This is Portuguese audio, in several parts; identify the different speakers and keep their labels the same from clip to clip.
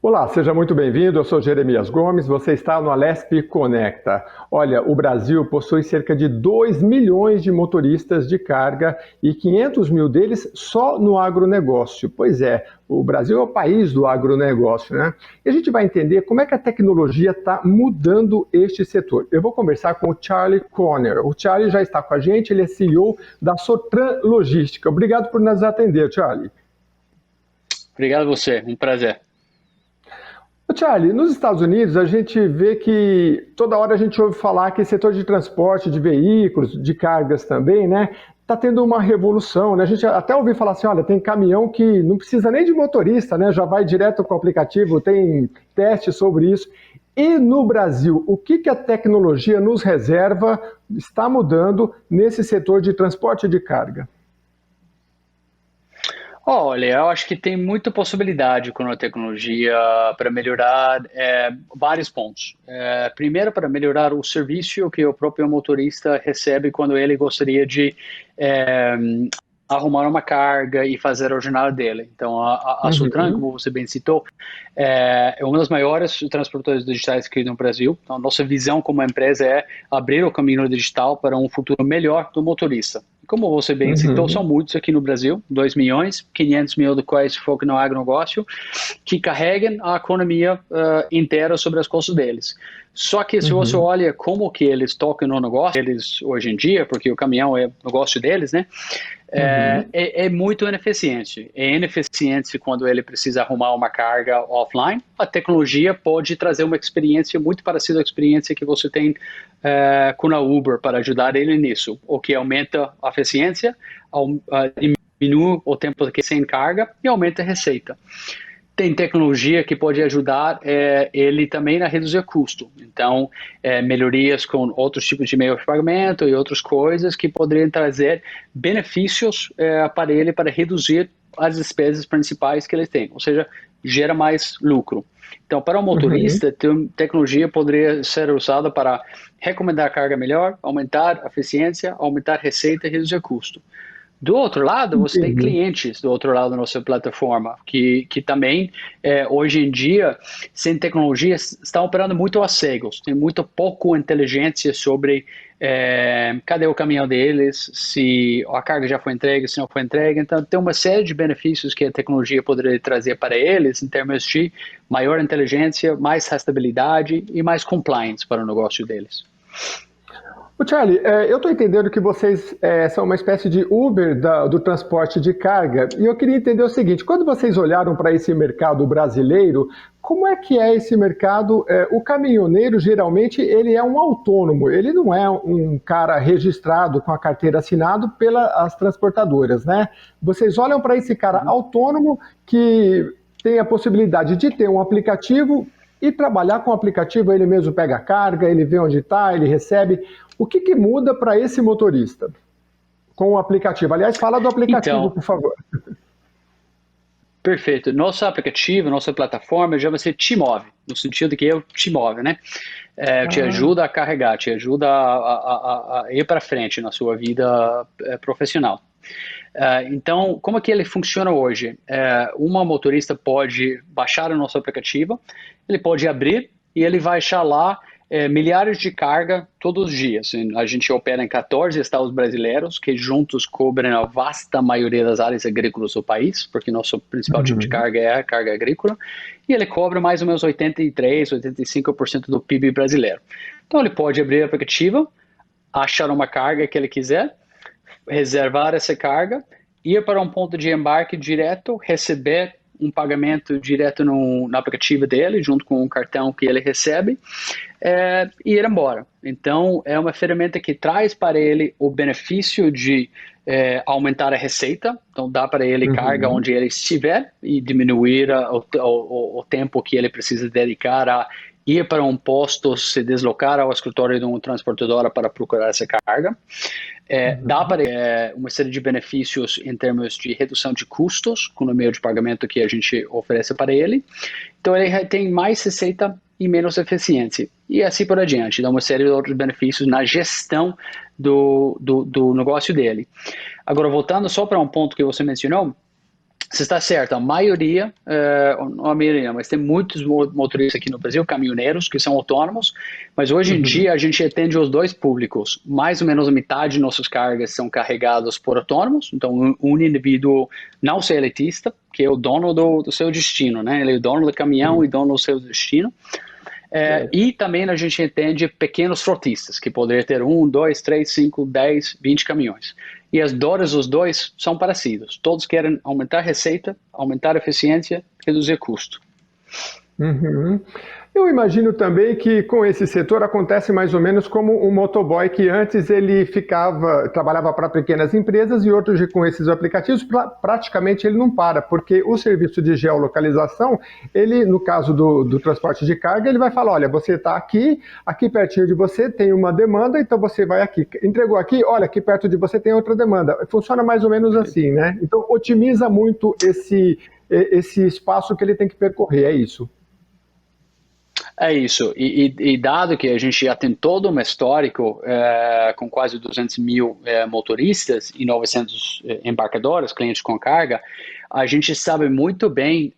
Speaker 1: Olá, seja muito bem-vindo. Eu sou Jeremias Gomes, você está no Alesp Conecta. Olha, o Brasil possui cerca de 2 milhões de motoristas de carga e 500 mil deles só no agronegócio. Pois é, o Brasil é o país do agronegócio, né? E a gente vai entender como é que a tecnologia está mudando este setor. Eu vou conversar com o Charlie Conner. O Charlie já está com a gente, ele é CEO da Sotran Logística. Obrigado por nos atender, Charlie.
Speaker 2: Obrigado a você, um prazer.
Speaker 1: Charlie, nos Estados Unidos a gente vê que toda hora a gente ouve falar que esse setor de transporte de veículos, de cargas também, né, está tendo uma revolução, né? A gente até ouviu falar assim, olha, tem caminhão que não precisa nem de motorista, né, já vai direto com o aplicativo, tem teste sobre isso. E no Brasil, o que a tecnologia nos reserva está mudando nesse setor de transporte de carga?
Speaker 2: Olha, eu acho que tem muita possibilidade com a tecnologia para melhorar vários pontos. Primeiro, para melhorar o serviço que o próprio motorista recebe quando ele gostaria de eh, arrumar uma carga e fazer a jornada dele. Então, a Sutran,
Speaker 1: Uhum.
Speaker 2: como você bem citou, é uma das maiores transportadoras digitais aqui no Brasil. Então, nossa visão como empresa é abrir o caminho digital para um futuro melhor do motorista. Como você bem citou, são
Speaker 1: Uhum.
Speaker 2: muitos aqui no Brasil, 2 milhões, 500 mil de quais focam no agronegócio, que carregam a economia inteira sobre as costas deles. Só que se você
Speaker 1: Uhum.
Speaker 2: olha como que eles tocam no negócio, eles hoje em dia, porque o caminhão é o negócio deles, né?
Speaker 1: Uhum.
Speaker 2: É muito ineficiente. É ineficiente quando ele precisa arrumar uma carga offline. A tecnologia pode trazer uma experiência muito parecida à experiência que você tem com a Uber para ajudar ele nisso, o que aumenta a eficiência, diminui o tempo que sem carga e aumenta a receita. Tem tecnologia que pode ajudar ele também a reduzir custo. Então, melhorias com outros tipos de meio de pagamento e outras coisas que poderiam trazer benefícios para ele para reduzir as despesas principais que ele tem, ou seja, gera mais lucro. Então, para o
Speaker 1: Uhum.
Speaker 2: motorista, tecnologia poderia ser usada para recomendar carga melhor, aumentar a eficiência, aumentar a receita e reduzir custo. Do outro lado, você tem
Speaker 1: Entendi.
Speaker 2: clientes do outro lado da nossa plataforma, que também, hoje em dia, sem tecnologia, estão operando muito a cegos. Tem muito pouco inteligência sobre cadê o caminhão deles, se a carga já foi entregue, se não foi entregue. Então, tem uma série de benefícios que a tecnologia poderia trazer para eles, em termos de maior inteligência, mais rastreabilidade e mais compliance para o negócio deles.
Speaker 1: Ô Charlie, eu estou entendendo que vocês são uma espécie de Uber do transporte de carga, e eu queria entender o seguinte, quando vocês olharam para esse mercado brasileiro, como é que é esse mercado? O caminhoneiro, geralmente, ele é um autônomo, ele não é um cara registrado com a carteira assinado pelas transportadoras, né? Vocês olham para esse cara
Speaker 2: Uhum.
Speaker 1: autônomo que tem a possibilidade de ter um aplicativo e trabalhar com o aplicativo, ele mesmo pega a carga, ele vê onde está, ele recebe. O que muda para esse motorista com o aplicativo? Aliás, fala do aplicativo,
Speaker 2: Então,
Speaker 1: por favor.
Speaker 2: perfeito. Nosso aplicativo, nossa plataforma chama-se T-Move, no sentido que te move, né? Te
Speaker 1: Ah,
Speaker 2: ajuda a carregar, te ajuda a ir para frente na sua vida profissional. Então, como é que ele funciona hoje? Uma motorista pode baixar o nosso aplicativo, ele pode abrir e ele vai achar lá milhares de carga todos os dias. A gente opera em 14 estados brasileiros, que juntos cobrem a vasta maioria das áreas agrícolas do país, porque nosso principal tipo de
Speaker 1: uhum,
Speaker 2: carga é a carga agrícola, e ele cobra mais ou menos 83, 85% do PIB brasileiro. Então, ele pode abrir o aplicativo, achar uma carga que ele quiser, reservar essa carga, ir para um ponto de embarque direto, receber um pagamento direto no aplicativo dele, junto com o cartão que ele recebe, e ir embora. Então, é uma ferramenta que traz para ele o benefício de aumentar a receita, então dá para ele carga
Speaker 1: uhum,
Speaker 2: onde ele estiver e diminuir o tempo que ele precisa dedicar a ir para um posto, se deslocar ao escritório de uma transportadora para procurar essa carga. Dá
Speaker 1: uhum.
Speaker 2: para uma série de benefícios em termos de redução de custos com o meio de pagamento que a gente oferece para ele. Então, ele tem mais receita e menos eficiência. E assim por adiante. Dá uma série de outros benefícios na gestão do negócio dele. Agora, voltando só para um ponto que você mencionou, Você está certo, a maioria, não a maioria, mas tem muitos motoristas aqui no Brasil, caminhoneiros, que são autônomos, mas hoje em dia a gente atende os dois públicos. Mais ou menos a metade de nossas cargas são carregadas por autônomos, então um indivíduo não seletista, que é o dono do seu destino, né? Ele é o dono do caminhão e dono do seu destino. E também a gente atende pequenos frotistas, que poderiam ter 1, 2, 3, 5, 10, 20 caminhões. E as dores dos dois são parecidos. Todos querem aumentar a receita, aumentar a eficiência, reduzir custo.
Speaker 1: Uhum. Eu imagino também que com esse setor acontece mais ou menos como um motoboy que antes ele trabalhava para pequenas empresas e hoje com esses aplicativos praticamente ele não para, porque o serviço de geolocalização, ele no caso do transporte de carga, ele vai falar, olha, você está aqui pertinho de você tem uma demanda, então você vai aqui, entregou aqui, olha, aqui perto de você tem outra demanda. Funciona mais ou menos assim, né? Então otimiza muito esse espaço que ele tem que percorrer, é isso.
Speaker 2: É isso, e dado que a gente já tem todo um histórico com quase 200 mil motoristas e 900 embarcadores, clientes com carga, a gente sabe muito bem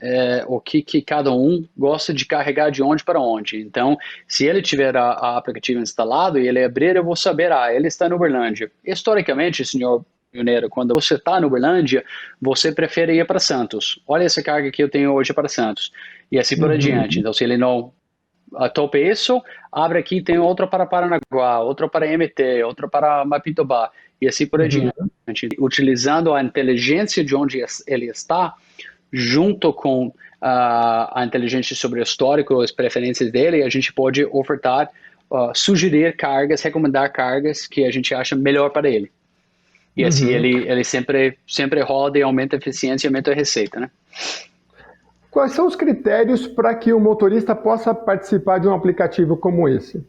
Speaker 2: o que cada um gosta de carregar de onde para onde. Então, se ele tiver a aplicativo instalado e ele abrir, eu vou saber, ele está em Uberlândia. Historicamente, senhor Pioneiro, quando você está no Uberlândia, você prefere ir para Santos. Olha essa carga que eu tenho hoje para Santos. E assim por adiante. Então, se ele não topa isso, abre aqui, tem outra para Paranaguá, outra para MT, outra para Mapitobá, e assim por adiante. Utilizando a inteligência de onde ele está, junto com a inteligência sobre o histórico, as preferências dele, a gente pode ofertar, sugerir cargas, recomendar cargas que a gente acha melhor para ele. E assim ele sempre roda e aumenta a eficiência e aumenta a receita, né?
Speaker 1: Quais são os critérios para que o motorista possa participar de um aplicativo como esse?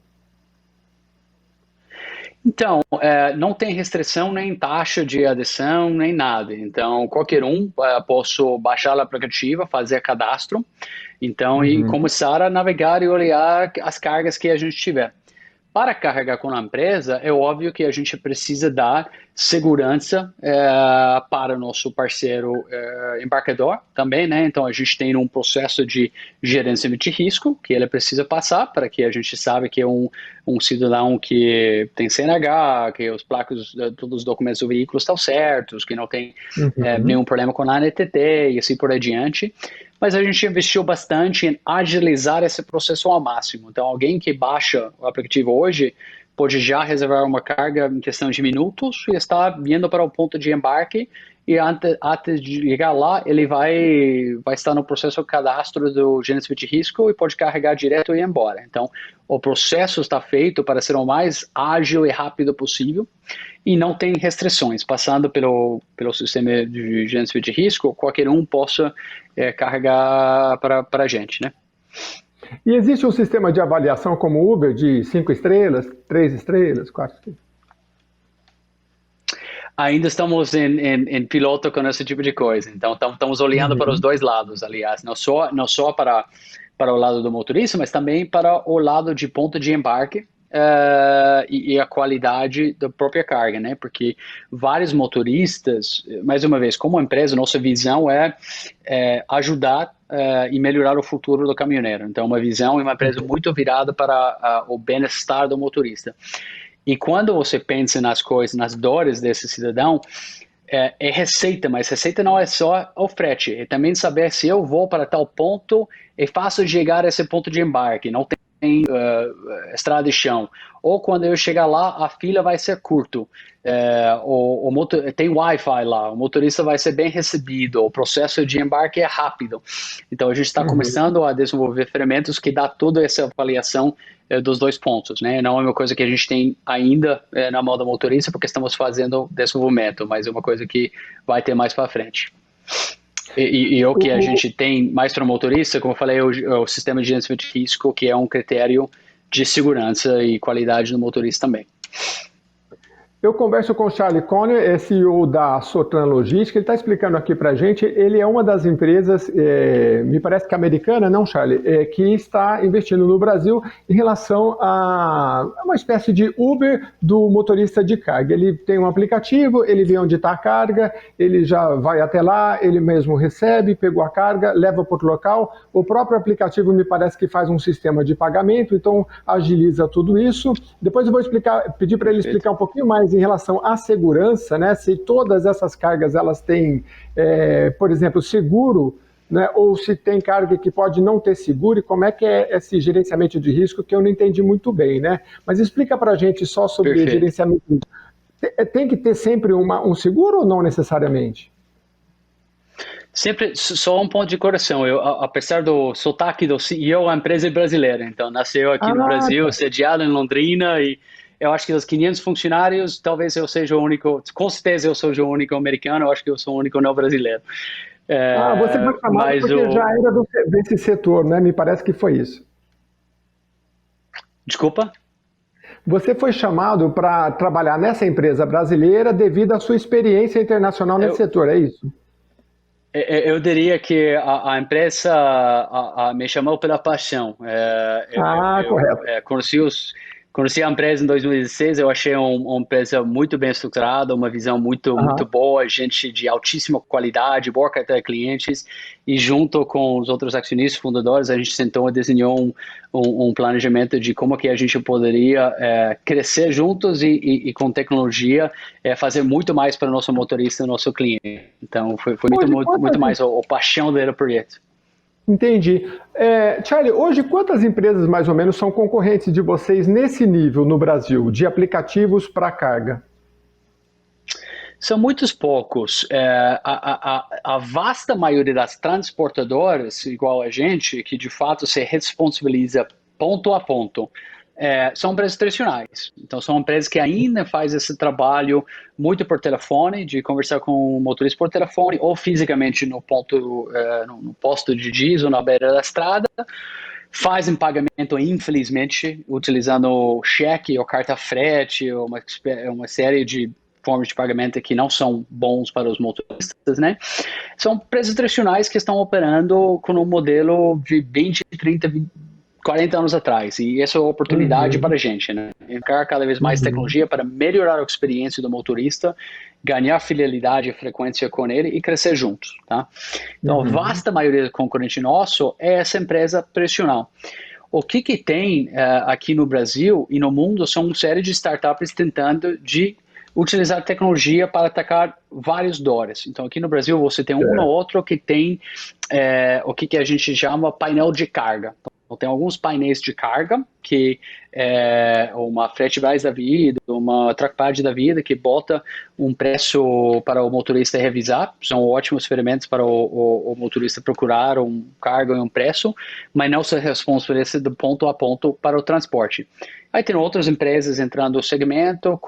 Speaker 2: Então, não tem restrição nem taxa de adição, nem nada. Então, qualquer um posso baixar o aplicativo, fazer cadastro, então, e começar a navegar e olhar as cargas que a gente tiver. Para carregar com a empresa, é óbvio que a gente precisa dar segurança para o nosso parceiro embarcador também, né? Então, a gente tem um processo de gerenciamento de risco que ele precisa passar para que a gente saiba que é um cidadão que tem CNH, que os placos, todos os documentos do veículo estão certos, que não tem nenhum problema com a ANTT e assim por adiante. Mas a gente investiu bastante em agilizar esse processo ao máximo. Então, alguém que baixa o aplicativo hoje pode já reservar uma carga em questão de minutos e está vindo para o ponto de embarque e antes de chegar lá, ele vai estar no processo de cadastro do gerenciamento de risco e pode carregar direto e ir embora. Então, o processo está feito para ser o mais ágil e rápido possível e não tem restrições. Passando pelo sistema de gerenciamento de risco, qualquer um possa carregar para a gente, né?
Speaker 1: E existe um sistema de avaliação como o Uber de 5 estrelas, 3 estrelas, 4 estrelas?
Speaker 2: Ainda estamos em piloto com esse tipo de coisa. Então, estamos olhando para os dois lados, aliás. Não só para o lado do motorista, mas também para o lado de ponto de embarque e a qualidade da própria carga, né? Porque vários motoristas, mais uma vez, como empresa, nossa visão é ajudar e melhorar o futuro do caminhoneiro. Então, uma visão e uma empresa muito virada para o bem-estar do motorista. E quando você pensa nas coisas, nas dores desse cidadão, é receita, mas receita não é só o frete, é também saber se eu vou para tal ponto, é fácil chegar a esse ponto de embarque, não tem estrada de chão, ou quando eu chegar lá, a fila vai ser curto, tem Wi-Fi lá, o motorista vai ser bem recebido, o processo de embarque é rápido. Então a gente está começando a desenvolver ferramentas que dá toda essa avaliação dos dois pontos, né? Não é uma coisa que a gente tem ainda na mão do motorista, porque estamos fazendo desenvolvimento, mas é uma coisa que vai ter mais para frente. E o que a gente tem mais para o motorista, como eu falei, é o sistema de gerenciamento de risco, que é um critério de segurança e qualidade do motorista também.
Speaker 1: Eu converso com o Charlie Conner, CEO da Sotran Logística, ele está explicando aqui para a gente, ele é uma das empresas, me parece que americana, não Charlie, que está investindo no Brasil em relação a uma espécie de Uber do motorista de carga. Ele tem um aplicativo, ele vê onde está a carga, ele já vai até lá, ele mesmo recebe, pegou a carga, leva para outro local. O próprio aplicativo me parece que faz um sistema de pagamento, então agiliza tudo isso. Depois eu vou pedir para ele explicar um pouquinho mais em relação à segurança, né? Se todas essas cargas elas têm, por exemplo, seguro, né, ou se tem carga que pode não ter seguro, e como é que é esse gerenciamento de risco, que eu não entendi muito bem, né? Mas explica para a gente só sobre gerenciamento de risco. Tem que ter sempre um seguro ou não necessariamente?
Speaker 2: Sempre, só um ponto de correção, apesar do sotaque do CEO, a empresa é brasileira, então nasceu aqui no Brasil, sediada em Londrina, e eu acho que dos 500 funcionários, talvez eu seja o único, com certeza eu sou o único americano, eu acho que eu sou o único não brasileiro.
Speaker 1: Você foi chamado porque já era desse setor, né? Me parece que foi isso.
Speaker 2: Desculpa?
Speaker 1: Você foi chamado para trabalhar nessa empresa brasileira devido à sua experiência internacional nesse setor, é isso?
Speaker 2: Eu diria que a empresa me chamou pela paixão.
Speaker 1: Correto.
Speaker 2: Conheci a empresa em 2016, eu achei uma empresa muito bem estruturada, uma visão muito boa, gente de altíssima qualidade, boa carteira de clientes, e junto com os outros acionistas fundadores, a gente sentou e desenhou um planejamento de como que a gente poderia crescer juntos e com tecnologia fazer muito mais para o nosso motorista e nosso cliente. Então, foi muito mais a paixão do projeto.
Speaker 1: Entendi. Charlie, hoje quantas empresas mais ou menos são concorrentes de vocês nesse nível no Brasil, de aplicativos para carga?
Speaker 2: São muitos poucos. A vasta maioria das transportadoras, igual a gente, que de fato se responsabiliza ponto a ponto, são empresas tradicionais. Então, são empresas que ainda fazem esse trabalho muito por telefone, de conversar com o motorista por telefone, ou fisicamente no posto de diesel, na beira da estrada, fazem pagamento, infelizmente, utilizando cheque ou carta frete, ou uma série de formas de pagamento que não são bons para os motoristas, né? São empresas tradicionais que estão operando com um modelo de 20, 30, 40 anos atrás, e essa é uma oportunidade para a gente, né? Entrar cada vez mais tecnologia para melhorar a experiência do motorista, ganhar fidelidade e frequência com ele e crescer juntos, tá? Então, a vasta maioria do concorrente nosso é essa empresa tradicional. O que tem aqui no Brasil e no mundo são uma série de startups tentando de utilizar tecnologia para atacar vários dores. Então, aqui no Brasil, você tem um ou outro que tem o que a gente chama painel de carga. Então, tem alguns painéis de carga, que uma FretBase da vida, uma TruckPad da vida, que bota um preço para o motorista revisar. São ótimas ferramentas para o motorista procurar um cargo e um preço, mas não se responsabiliza do ponto a ponto para o transporte. Aí tem outras empresas entrando no segmento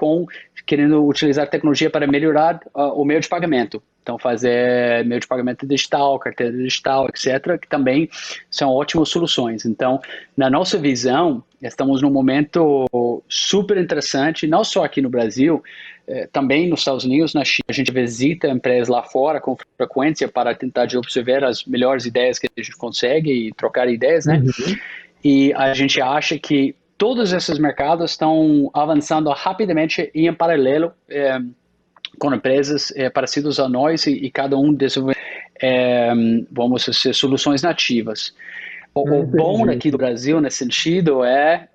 Speaker 2: querendo utilizar tecnologia para melhorar o meio de pagamento. Então, fazer meio de pagamento digital, carteira digital, etc., que também são ótimas soluções. Então, na nossa visão, estamos num momento super interessante, não só aqui no Brasil, também nos Estados Unidos, na China. A gente visita empresas lá fora com frequência para tentar de observar as melhores ideias que a gente consegue e trocar ideias, né? E a gente acha que todos esses mercados estão avançando rapidamente e em paralelo com empresas parecidas a nós e cada um desenvolve, vamos dizer, soluções nativas. O bom aqui do Brasil, nesse sentido, é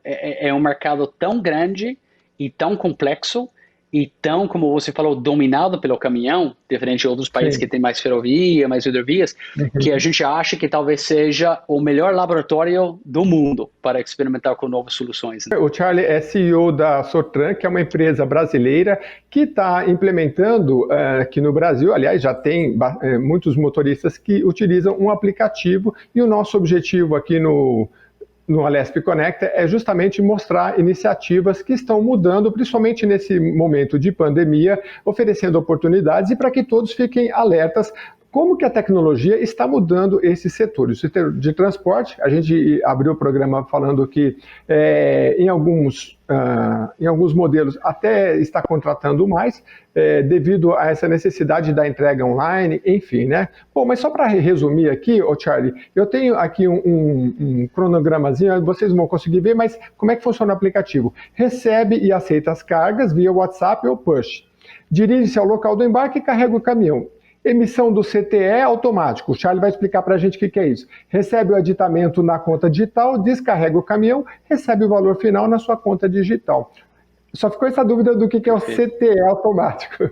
Speaker 2: um mercado tão grande e tão complexo e tão, como você falou, dominado pelo caminhão, diferente de outros países que tem mais ferrovia, mais rodovias, que a gente acha que talvez seja o melhor laboratório do mundo para experimentar com novas soluções.
Speaker 1: O Charlie é CEO da Sotran, que é uma empresa brasileira que está implementando aqui no Brasil, aliás, já tem muitos motoristas que utilizam um aplicativo, e o nosso objetivo aqui no Alesp Conecta é justamente mostrar iniciativas que estão mudando, principalmente nesse momento de pandemia, oferecendo oportunidades e para que todos fiquem alertas como que a tecnologia está mudando esse setor. O setor de transporte, a gente abriu o programa falando que em alguns modelos até está contratando mais, devido a essa necessidade da entrega online, enfim, né? Bom, mas só para resumir aqui, Charlie, eu tenho aqui um cronogramazinho, vocês vão conseguir ver, mas como é que funciona o aplicativo? Recebe e aceita as cargas via WhatsApp ou push. Dirige-se ao local do embarque e carrega o caminhão. Emissão do CTE automático. O Charlie vai explicar para a gente o que é isso. Recebe o aditamento na conta digital, descarrega o caminhão, recebe o valor final na sua conta digital. Só ficou essa dúvida do que é o CTE automático.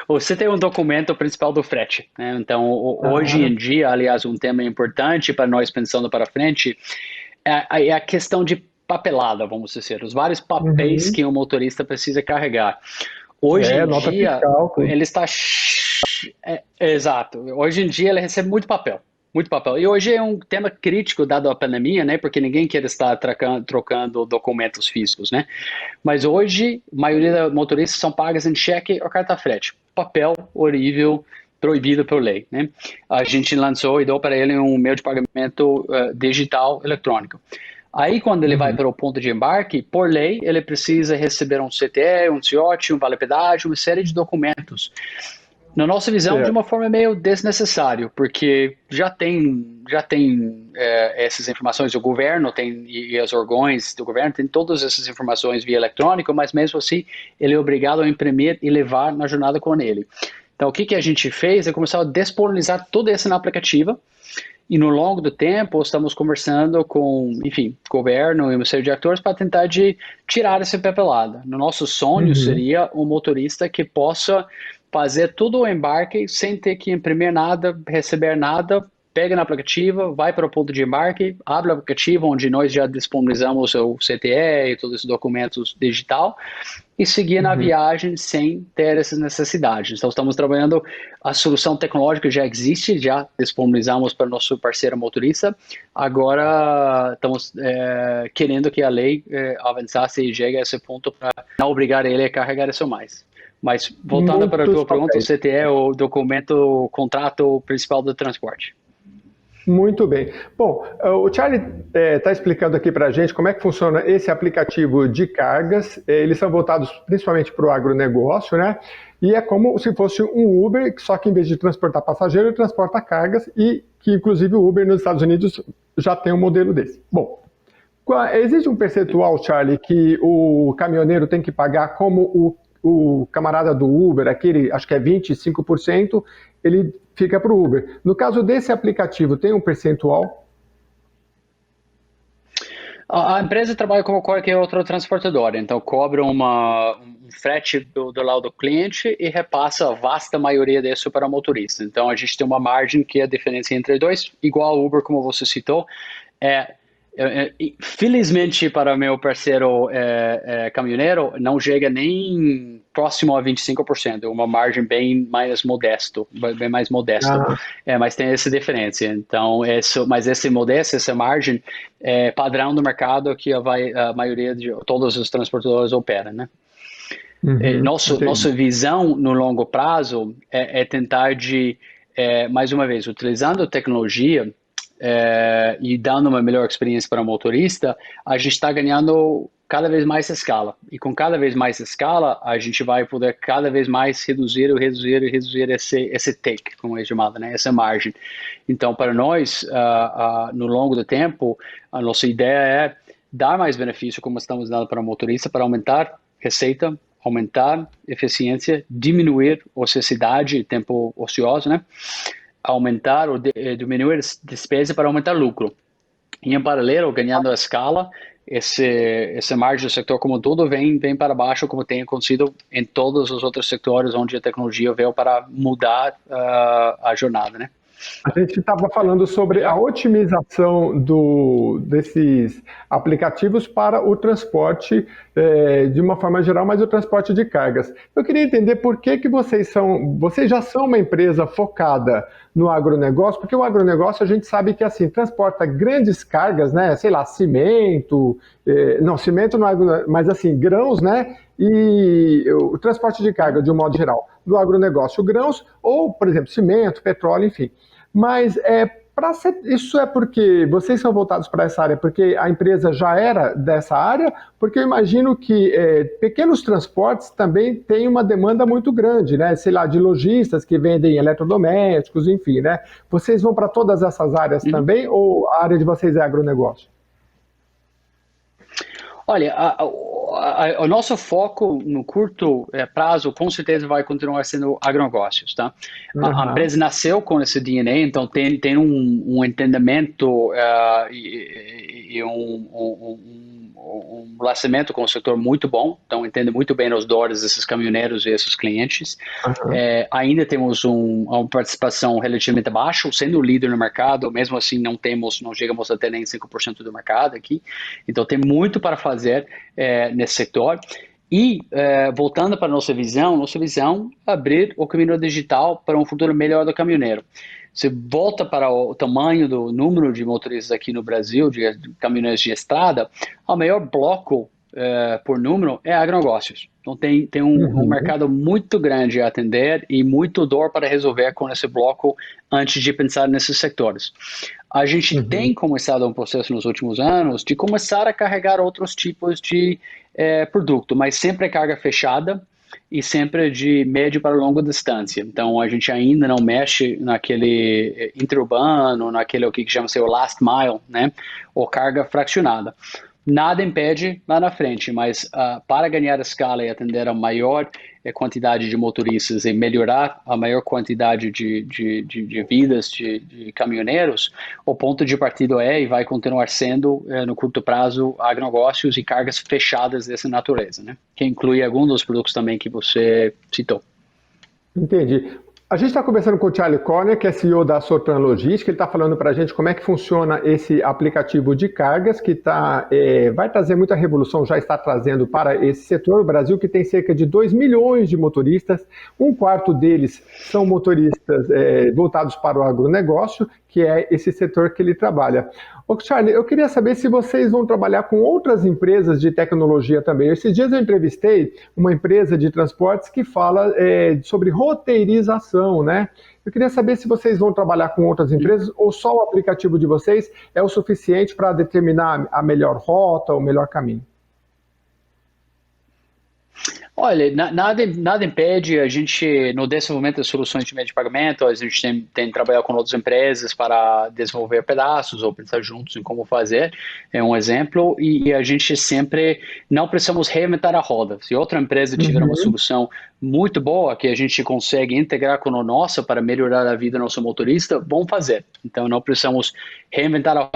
Speaker 2: O CTE é um documento principal do frete, né? Então, hoje em dia, aliás, um tema importante para nós pensando para frente é a questão de papelada, vamos dizer, os vários papéis que um motorista precisa carregar. Hoje em dia, fiscal, ele está... exato. Hoje em dia, ele recebe muito papel. Muito papel. E hoje é um tema crítico, dado a pandemia, né? Porque ninguém quer estar trocando documentos físicos, né? Mas hoje, a maioria dos motoristas são pagas em cheque ou carta frete. Papel, horrível, proibido por lei, né? A gente lançou e deu para ele um meio de pagamento digital eletrônico. Aí, quando ele vai para o ponto de embarque, por lei, ele precisa receber um CTE, um CIOT, um vale-pedágio, uma série de documentos. Na nossa visão, de uma forma meio desnecessário, porque já tem essas informações, o governo tem, e os órgãos do governo têm todas essas informações via eletrônico, mas mesmo assim, ele é obrigado a imprimir e levar na jornada com ele. Então, o que a gente fez é começar a disponibilizar tudo isso na aplicativa. E no longo do tempo, estamos conversando com, enfim, governo e uma série de atores para tentar tirar essa papelada. No nosso sonho seria um motorista que possa fazer todo o embarque sem ter que imprimir nada, receber nada, pega na aplicativa, vai para o ponto de embarque, abre o aplicativo onde nós já disponibilizamos o CTE e todos os documentos digital e seguir na viagem sem ter essas necessidades. Então, estamos trabalhando, a solução tecnológica já existe, já disponibilizamos para o nosso parceiro motorista, agora estamos querendo que a lei avançasse e chegue a esse ponto para não obrigar ele a carregar isso mais. Mas, voltando para a tua pergunta, o CTE é o documento, o contrato principal do transporte.
Speaker 1: Muito bem. Bom, o Charlie está explicando aqui para a gente como é que funciona esse aplicativo de cargas. Eles são voltados principalmente para o agronegócio, né? E é como se fosse um Uber, só que em vez de transportar passageiro, ele transporta cargas e que, inclusive, o Uber nos Estados Unidos já tem um modelo desse. Bom, existe um percentual, Charlie, que o caminhoneiro tem que pagar como o camarada do Uber, aquele, acho que é 25%, ele fica para o Uber. No caso desse aplicativo, tem um percentual?
Speaker 2: A empresa trabalha como qualquer outra transportadora, então cobra um frete do lado do cliente e repassa a vasta maioria disso para o motorista. Então a gente tem uma margem que é a diferença entre dois, igual ao Uber, como você citou. Felizmente para meu parceiro caminhoneiro, não chega nem próximo a 25%, uma margem bem mais modesta, mas tem essa diferença. Então, mas essa margem é padrão do mercado que a maioria de todos os transportadores operam, né? Nossa visão no longo prazo é tentar mais uma vez, utilizando tecnologia, e dando uma melhor experiência para o motorista, a gente está ganhando cada vez mais escala. E com cada vez mais escala, a gente vai poder cada vez mais reduzir esse take, como é chamado, né? Essa margem. Então, para nós, no longo do tempo, a nossa ideia é dar mais benefício, como estamos dando para o motorista, para aumentar receita, aumentar eficiência, diminuir ociosidade e tempo ocioso, né? Aumentar ou diminuir a despesa para aumentar lucro. E em paralelo, ganhando a escala, essa margem do setor como um todo vem para baixo, como tem acontecido em todos os outros setores onde a tecnologia veio para mudar a jornada, né?
Speaker 1: A gente estava falando sobre a otimização desses aplicativos para o transporte de uma forma geral, mas o transporte de cargas. Eu queria entender por que vocês já são uma empresa focada no agronegócio, porque o agronegócio a gente sabe que assim transporta grandes cargas, né? Sei lá, cimento, cimento não é, mas assim grãos, né? e o transporte de carga, de um modo geral, do agronegócio, grãos, ou, por exemplo, cimento, petróleo, enfim. Mas isso é porque vocês são voltados para essa área, porque a empresa já era dessa área, porque eu imagino que pequenos transportes também têm uma demanda muito grande, né? Sei lá, de lojistas que vendem eletrodomésticos, enfim, né? Vocês vão para todas essas áreas também, ou a área de vocês é agronegócio?
Speaker 2: Olha, o nosso foco no curto prazo com certeza vai continuar sendo agronegócios, tá? A empresa nasceu com esse DNA, então tem um entendimento e um relacionamento com o setor muito bom, então entende muito bem as dores desses caminhoneiros e esses clientes. Ainda temos uma participação relativamente baixa, sendo líder no mercado, mesmo assim não chegamos a ter nem 5% do mercado aqui, então tem muito para fazer nesse setor. E voltando para a nossa visão é abrir o caminho digital para um futuro melhor do caminhoneiro. Se volta para o tamanho do número de motoristas aqui no Brasil, de caminhoneiros de estrada, o maior bloco por número é agronegócios. Então tem um mercado muito grande a atender e muito dor para resolver com esse bloco antes de pensar nesses setores. A gente tem começado um processo nos últimos anos de começar a carregar outros tipos de produto, mas sempre carga fechada e sempre de médio para longa distância. Então, a gente ainda não mexe naquele interurbano, naquele o que chama-se o last mile, né? Ou carga fracionada. Nada impede lá na frente, mas para ganhar escala e atender a maior quantidade de motoristas e melhorar a maior quantidade de vidas de caminhoneiros, o ponto de partida e vai continuar sendo, no curto prazo, agronegócios e cargas fechadas dessa natureza, né? Que inclui alguns dos produtos também que você citou.
Speaker 1: Entendi. A gente está conversando com o Charlie Corner, que é CEO da Sorpan Logística. Ele está falando para a gente como é que funciona esse aplicativo de cargas, que vai trazer muita revolução, já está trazendo para esse setor. O Brasil, que tem cerca de 2 milhões de motoristas, um quarto deles são motoristas voltados para o agronegócio, que é esse setor que ele trabalha. Ô, Charlie, eu queria saber se vocês vão trabalhar com outras empresas de tecnologia também. Esses dias eu entrevistei uma empresa de transportes que fala sobre roteirização, né? Eu queria saber se vocês vão trabalhar com outras empresas ou só o aplicativo de vocês é o suficiente para determinar a melhor rota, o melhor caminho.
Speaker 2: Olha, nada impede a gente, no desenvolvimento de soluções de meio de pagamento, a gente tem trabalhado com outras empresas para desenvolver pedaços ou pensar juntos em como fazer, é um exemplo, e a gente sempre não precisamos reinventar a roda. Se outra empresa tiver uma solução muito boa que a gente consegue integrar com a nossa para melhorar a vida do nosso motorista, vamos fazer. Então, não precisamos reinventar a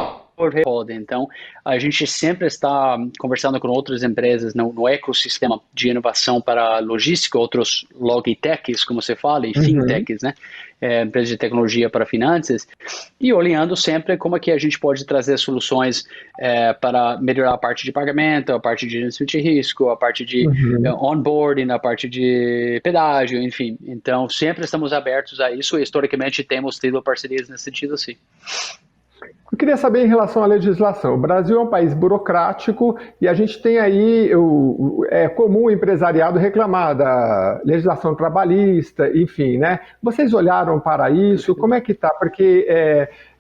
Speaker 2: roda. Então, a gente sempre está conversando com outras empresas no ecossistema de inovação para logística, outros logitechs, como você fala, e fintechs, né? Empresas de tecnologia para finanças, e olhando sempre como é que a gente pode trazer soluções para melhorar a parte de pagamento, a parte de gerenciamento de risco, a parte de onboarding, a parte de pedágio, enfim. Então, sempre estamos abertos a isso e, historicamente, temos tido parcerias nesse sentido, sim.
Speaker 1: Eu queria saber em relação à legislação. O Brasil é um país burocrático e a gente tem aí, é comum o empresariado reclamar da legislação trabalhista, enfim, né? Vocês olharam para isso? Como é que está? Porque,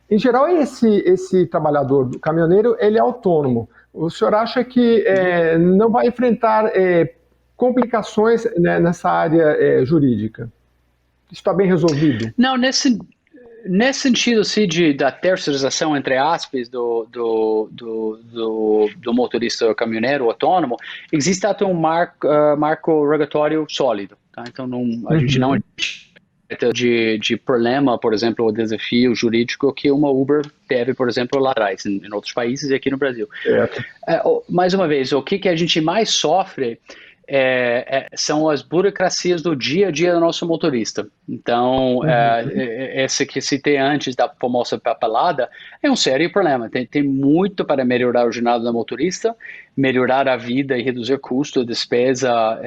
Speaker 1: em geral, esse trabalhador do caminhoneiro, ele é autônomo. O senhor acha que não vai enfrentar complicações, né, nessa área jurídica? Isso está bem resolvido?
Speaker 2: Não, nesse sentido, sim, da terceirização, entre aspas, do motorista caminhoneiro autônomo, existe até um marco regulatório sólido. Tá? Então, a gente não de problema, por exemplo, o desafio jurídico que uma Uber teve, por exemplo, lá atrás, em outros países e aqui no Brasil. Mais uma vez, o que a gente mais sofre são as burocracias do dia a dia do nosso motorista. Então, esse que citei antes da famosa papelada é um sério problema. Tem muito para melhorar o jornada do motorista, melhorar a vida e reduzir custo, despesa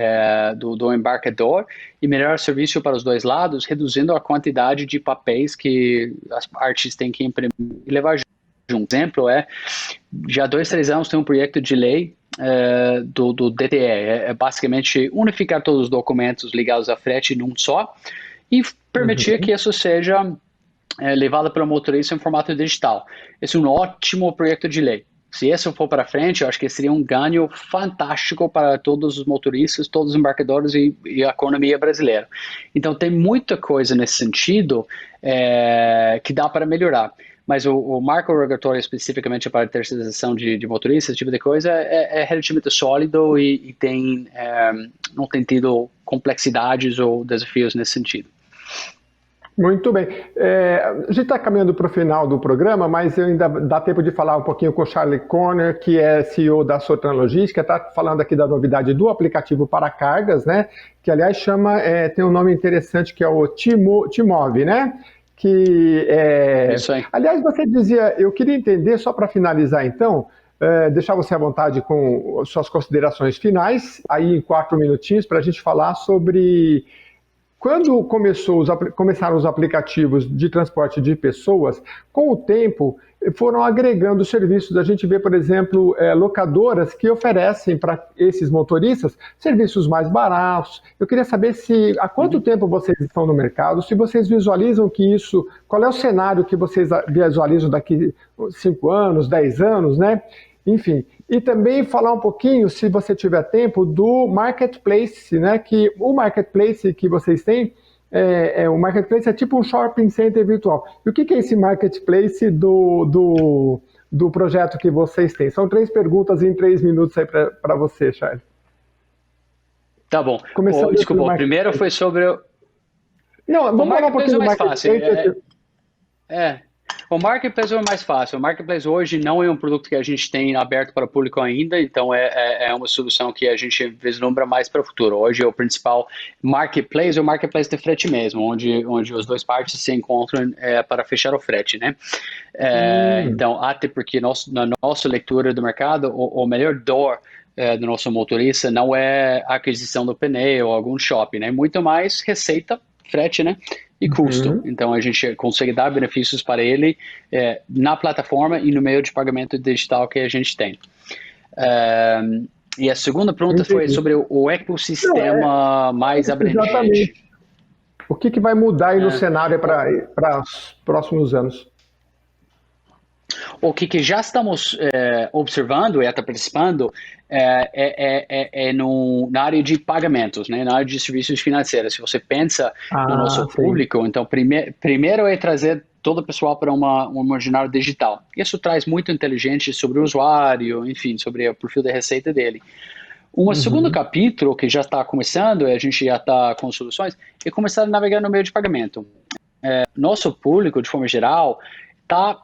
Speaker 2: do embarcador e melhorar o serviço para os dois lados, reduzindo a quantidade de papéis que as partes têm que imprimir e levar junto. Um exemplo já há 2, 3 anos tem um projeto de lei do DTE. É basicamente unificar todos os documentos ligados à frete num só e permitir que isso seja levado pelo motorista em formato digital. Esse é um ótimo projeto de lei. Se isso for para frente, eu acho que seria um ganho fantástico para todos os motoristas, todos os embarcadores e a economia brasileira. Então, tem muita coisa nesse sentido que dá para melhorar. Mas o marco regulatório especificamente para a terceirização de motoristas, esse tipo de coisa, é relativamente sólido e não tem tido complexidades ou desafios nesse sentido.
Speaker 1: Muito bem. A gente está caminhando para o final do programa, mas ainda dá tempo de falar um pouquinho com o Charlie Corner, que é CEO da Sotran Logística, está falando aqui da novidade do aplicativo para cargas, né? Que, aliás, tem um nome interessante que é o Timove, né?
Speaker 2: Isso aí.
Speaker 1: Aliás, você dizia, eu queria entender, só para finalizar então, deixar você à vontade com suas considerações finais, aí em 4 minutinhos, para a gente falar sobre quando começaram os aplicativos de transporte de pessoas, com o tempo foram agregando serviços. A gente vê, por exemplo, locadoras que oferecem para esses motoristas serviços mais baratos. Eu queria saber há quanto tempo vocês estão no mercado, se vocês visualizam que qual é o cenário que vocês visualizam daqui 5 anos, 10 anos, né? Enfim, e também falar um pouquinho, se você tiver tempo, do Marketplace, né? Que o Marketplace que vocês têm, o Marketplace é tipo um shopping center virtual. E o que é esse Marketplace do projeto que vocês têm? São 3 perguntas em 3 minutos aí para você, Charles.
Speaker 2: Tá bom. Desculpa, o primeiro foi sobre...
Speaker 1: Não, vamos falar um pouquinho do Marketplace.
Speaker 2: O Marketplace é o mais fácil. O Marketplace hoje não é um produto que a gente tem aberto para o público ainda, então é uma solução que a gente vislumbra mais para o futuro. Hoje o principal Marketplace é o Marketplace de frete mesmo, onde as 2 partes se encontram para fechar o frete, né? Então, até porque na nossa leitura do mercado, o melhor dor do nosso motorista não é a aquisição do pneu ou algum shopping, né? Muito mais receita, frete, né? E custo. Então, a gente consegue dar benefícios para ele na plataforma e no meio de pagamento digital que a gente tem. E a segunda pergunta foi sobre o ecossistema mais abrangente.
Speaker 1: Exatamente. O que vai mudar aí no cenário para os próximos anos?
Speaker 2: O que já estamos observando e até participando na área de pagamentos, né? Na área de serviços financeiros. Se você pensa no nosso público, então primeiro é trazer todo o pessoal para uma jornada digital. Isso traz muito inteligência sobre o usuário, enfim, sobre o perfil da receita dele. Segundo capítulo que já está começando, a gente já está com soluções, é começar a navegar no meio de pagamento. Nosso público, de forma geral, está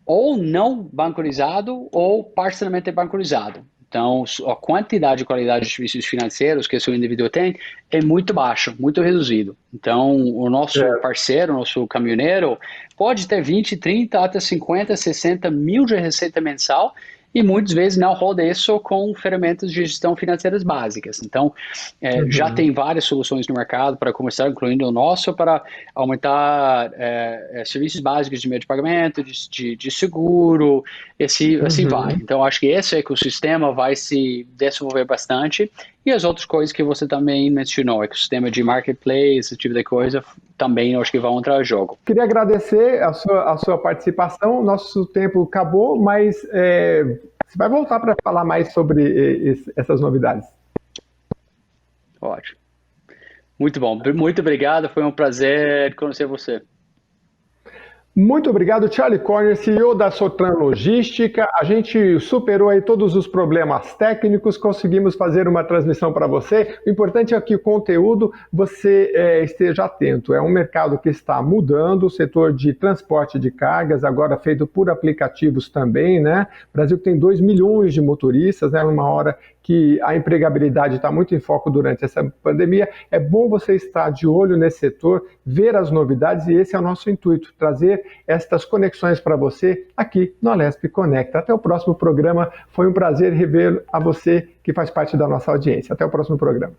Speaker 2: ou não bancarizado ou parcialmente bancarizado. Então, a quantidade e qualidade de serviços financeiros que o seu indivíduo tem é muito baixo, muito reduzido. Então, o nosso parceiro, o nosso caminhoneiro, pode ter 20, 30, até 50, 60 mil de receita mensal e muitas vezes não roda isso com ferramentas de gestão financeiras básicas. Então, já tem várias soluções no mercado para começar, incluindo o nosso, para aumentar serviços básicos de meio de pagamento, de seguro, assim vai. Então, acho que esse ecossistema vai se desenvolver bastante e as outras coisas que você também mencionou, ecossistema de marketplace, esse tipo de coisa, também acho que vão entrar em jogo.
Speaker 1: Queria agradecer a sua participação, nosso tempo acabou, mas você vai voltar para falar mais sobre essas novidades.
Speaker 2: Ótimo. Muito bom, muito obrigado, foi um prazer conhecer você.
Speaker 1: Muito obrigado, Charlie Corner, CEO da Sotran Logística. A gente superou aí todos os problemas técnicos, conseguimos fazer uma transmissão para você. O importante é que o conteúdo você esteja atento. É um mercado que está mudando, o setor de transporte de cargas, agora feito por aplicativos também, né? O Brasil tem 2 milhões de motoristas, né? Numa hora que a empregabilidade está muito em foco durante essa pandemia. É bom você estar de olho nesse setor, ver as novidades, e esse é o nosso intuito, trazer estas conexões para você aqui no Alesp Conecta. Até o próximo programa. Foi um prazer rever a você que faz parte da nossa audiência. Até o próximo programa.